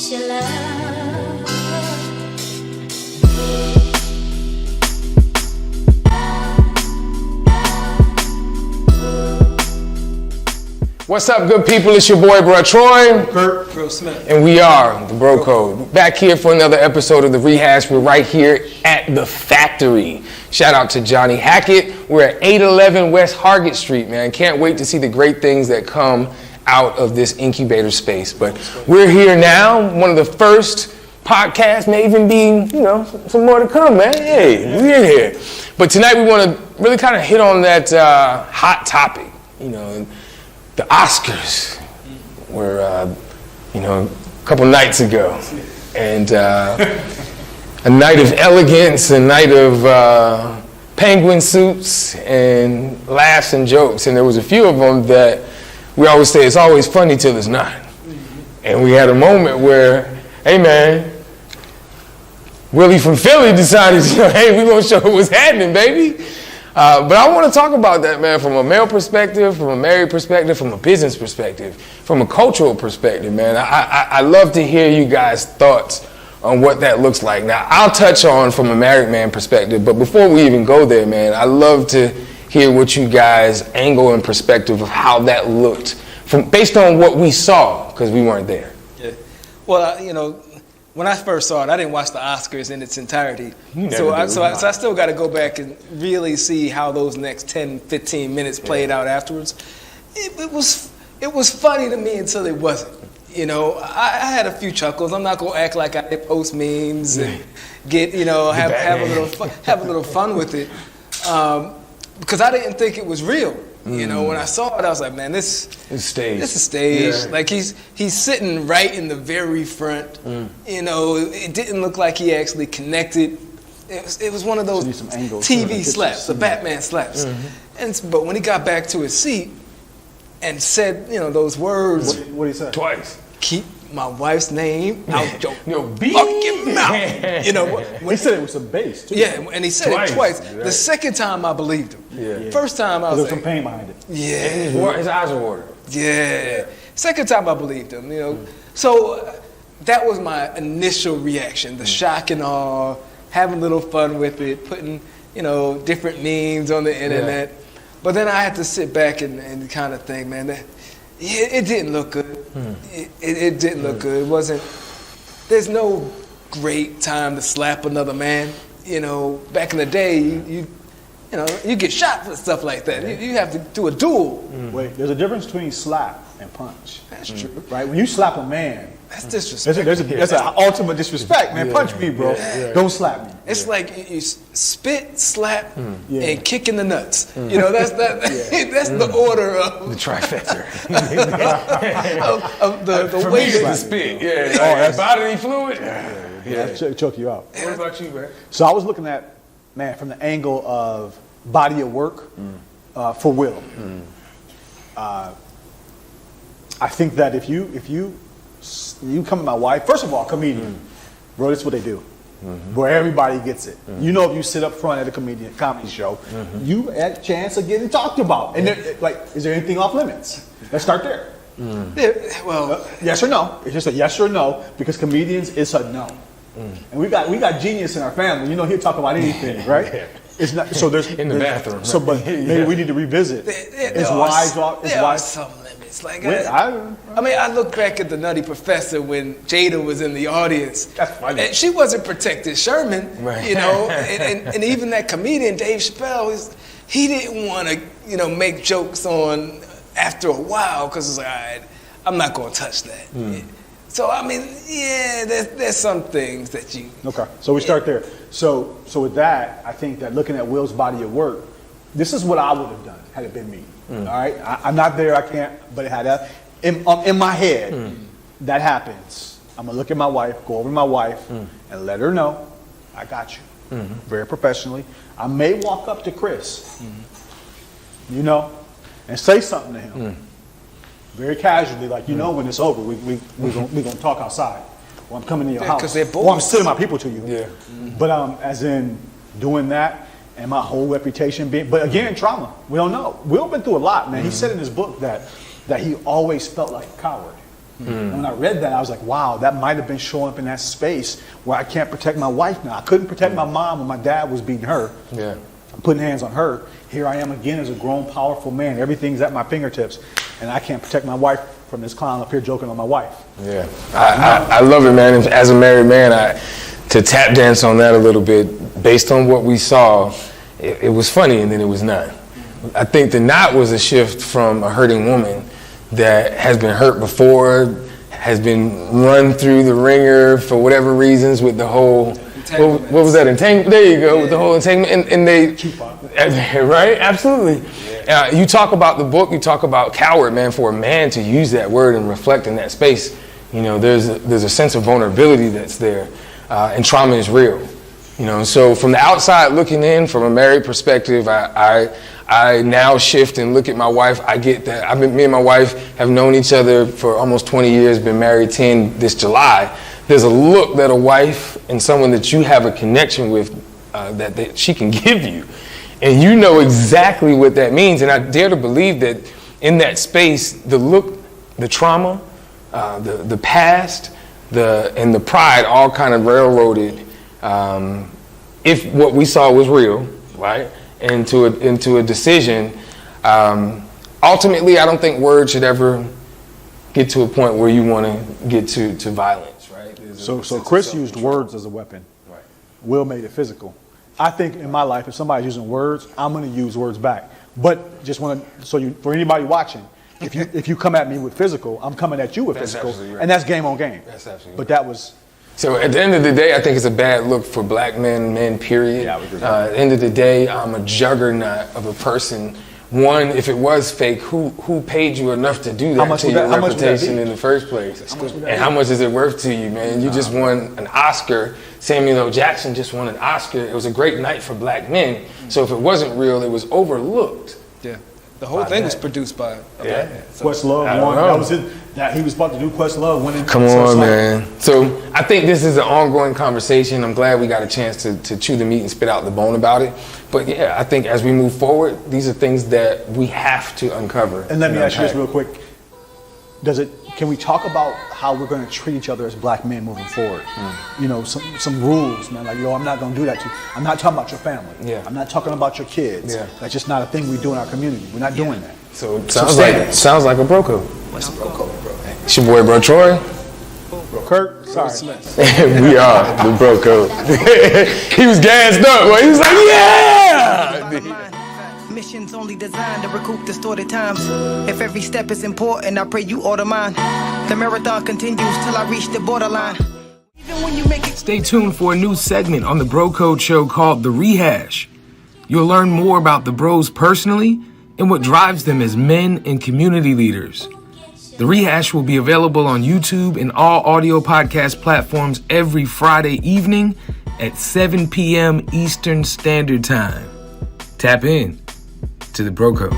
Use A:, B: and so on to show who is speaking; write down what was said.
A: miss your love.
B: What's up, good people? It's your boy, Bro Troy.
C: Kurt. Bro Smith.
B: And we are the Bro Code. Back here for another episode of the ReHas. We're right here at the factory. Shout out to Johnny Hackett. We're at 811 West Hargett Street, man. Can't wait to see the great things that come out of this incubator space. But we're here now. One of the first podcasts, may even be, some more to come, man. Hey, we're in here. But tonight we want to really kind of hit on that hot topic, the Oscars were, a couple nights ago, and a night of elegance, a night of penguin suits and laughs and jokes, and there was a few of them that we always say it's always funny till it's not. And we had a moment where, hey man, Willie from Philly decided, hey, we're gonna show what's happening, baby. But I want to talk about that, man, from a male perspective, from a married perspective, from a business perspective, from a cultural perspective, man. I love to hear you guys' thoughts on what that looks like. Now, I'll touch on from a married man perspective, but before we even go there, man, I love to hear what you guys' angle and perspective of how that looked based on what we saw, because we weren't there.
C: Yeah. Well, when I first saw it, I didn't watch the Oscars in its entirety. So I still got to go back and really see how those next 10, 15 minutes played out afterwards. It was funny to me until it wasn't. I had a few chuckles. I'm not going to act like I did post memes and get, have a little fun with it. Because I didn't think it was real. When I saw it, I was like, man, this is stage. This is stage. Yeah. Like he's sitting right in the very front. It didn't look like he actually connected. It was one of those TV slaps, the Batman slaps. But when he got back to his seat and said, those words,
D: what did he say?
B: Twice.
C: Keep my wife's name out your fucking mouth.
D: He said it with some bass too.
C: Yeah, and he said it twice. Right. The second time I believed him. Yeah. First time I was
D: like, some pain behind it.
C: Yeah.
B: And his eyes were watered.
C: Yeah. Second time I believed him. So that was my initial reaction, the shock and awe, having a little fun with it, putting different memes on the internet. Yeah. But then I had to sit back and kind of think, man, that it didn't look good. It didn't look good. It wasn't. There's no great time to slap another man. Back in the day, you get shot for stuff like that. You have to do a duel.
D: Wait, there's a difference between slap and punch.
C: That's true.
D: Right? When you slap a man,
C: that's disrespect.
D: That's an ultimate disrespect, man. Punch me, bro. Don't slap me.
C: It's like you spit, slap, and kick in the nuts. That's the order of
B: the trifecta.
C: of the way
B: to spit. Yeah. That's bodily fluid.
D: Yeah. Choke you out.
B: What about you, man?
D: So I was looking at, man, from the angle of body of work for Will. I think that if you come to my wife, first of all, comedian, bro, that's what they do. Where everybody gets it. If you sit up front at a comedy show, you had a chance of getting talked about. And is there anything off limits? Let's start there. Yes or no. It's just a yes or no, because comedians, it's a no. And we got genius in our family. He'll talk about anything, right? It's not so. There's
B: in the bathroom.
D: So, but maybe we need to revisit. There are
C: some limits. Like I look back at the Nutty Professor when Jada was in the audience.
D: That's funny.
C: And she wasn't protecting Sherman,
B: right.
C: and even that comedian Dave Chappelle, he didn't want to make jokes on after a while because it's like, all right, I'm not going to touch that. So there's some things that you.
D: Okay, so we start there. So with that, I think that looking at Will's body of work, this is what I would have done had it been me. All right, I'm not there. I can't. But it had that in my head. That happens. I'm gonna look at my wife, go over to my wife, and let her know I got you. Very professionally. I may walk up to Chris, and say something to him. Very casually, like, when it's over, we're gonna talk outside. Or I'm coming to your house. Or I'm sending my people to you.
B: Yeah.
D: But as in doing that and my whole reputation being, but again, trauma. We don't know. Will been through a lot, man. He said in his book that he always felt like a coward. And when I read that, I was like, wow, that might have been showing up in that space where I can't protect my wife now. I couldn't protect my mom when my dad was beating her.
B: Yeah.
D: Putting hands on her. Here I am again as a grown, powerful man. Everything's at my fingertips, and I can't protect my wife from this clown up here joking on my wife.
B: Yeah, I love it, man. As a married man, to tap dance on that a little bit, based on what we saw, it was funny and then it was not. I think the not was a shift from a hurting woman that has been hurt before, has been run through the ringer for whatever reasons with the whole, what was that, entanglement? There you go, with the whole entanglement, and they, right? Absolutely. You talk about the book, you talk about coward, man. For a man to use that word and reflect in that space, you know, there's a sense of vulnerability that's there, and trauma is real. You know, so from the outside looking in, from a married perspective, I now shift and look at my wife. I get that. Me and my wife have known each other for almost 20 years, been married 10 this July. There's a look that a wife and someone that you have a connection with that she can give you. And you know exactly what that means. And I dare to believe that in that space, the look, the trauma, the past, and the pride all kind of railroaded, if what we saw was real, right, into a decision. Ultimately, I don't think words should ever get to a point where you want to get to violence, right?
D: So Chris used words as a weapon.
B: Right.
D: Will made it physical. I think in my life, if somebody's using words, I'm going to use words back. But just want to, for anybody watching, if you come at me with physical, I'm coming at you with physical,
B: right.
D: And that's game on game.
B: That's absolutely
D: But
B: right.
D: that was.
B: So at the end of the day, I think it's a bad look for black men, period.
D: Yeah, I would agree.
B: At the end of the day, I'm a juggernaut of a person. One, if it was fake, who paid you enough to do that to your reputation in the first place? And how much is it worth to you, man? You just won an Oscar. Samuel L. Jackson just won an Oscar. It was a great night for black men. So if it wasn't real, it was overlooked.
C: Yeah. The whole thing was produced by a black man. So.
D: Questlove won. That was it. That he was about to do Questlove winning.
B: Come on, man. So I think this is an ongoing conversation. I'm glad we got a chance to chew the meat and spit out the bone about it. But yeah, I think as we move forward, these are things that we have to uncover.
D: And let me ask you this real quick. Can we talk about how we're going to treat each other as black men moving forward? You know, some rules, man. Like, I'm not going to do that to you. I'm not talking about your family.
B: Yeah.
D: I'm not talking about your kids.
B: Yeah.
D: That's just not a thing we do in our community. We're not doing that.
B: So it sounds like a bro code.
C: What's a bro code, bro?
B: It's your boy, Bro Troy.
D: Bro Kurt, sorry.
B: We are the bro code. He was gassed up. Boy. He was like, yeah!
A: Missions only designed to recoup distorted times. If every step is important, I pray you order mine. The marathon continues till I reach the borderline. Even when you make it.
B: Stay tuned for a new segment on the Bro Code Show called The ReHash. You'll learn more about the bros personally and what drives them as men and community leaders. The ReHash will be available on YouTube and all audio podcast platforms every Friday evening at 7 p.m. Eastern Standard Time. Tap in to the Bro Code.